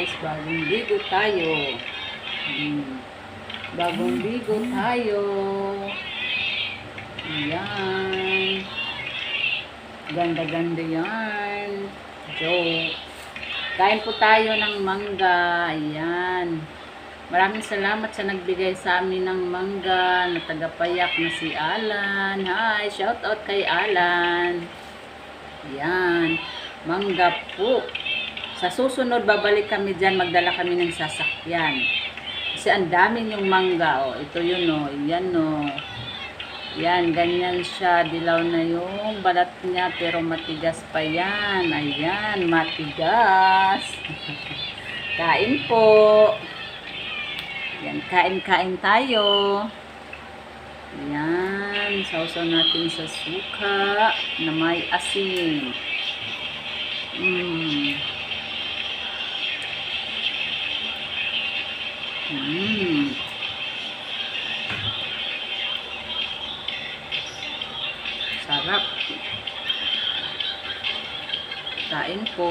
guys, bagong ligo tayo. Bagong ligo tayo. Ayan. Ganda-ganda yan. Joke. Kain po tayo ng mangga. Ayan. Maraming salamat sa nagbigay sa amin ng mangga na tagapayak na si Alan. Hi, shout out kay Alan. Ayan. Mangga po. Sa susunod, babalik kami dyan. Magdala kami ng sasakyan. Kasi ang dami yung mangga. Oh. Ito yun, oh. Yan, oh. Yan, ganyan siya. Dilaw na yung balat niya, pero matigas pa yan. Ayan, matigas. Kain po. Yan, kain-kain tayo. Yan, sausaw natin sa suka na may asin. Sarap. Kain po.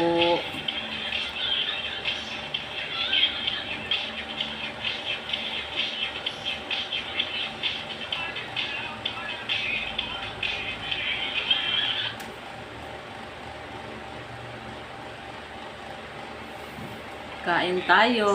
Kain tayo.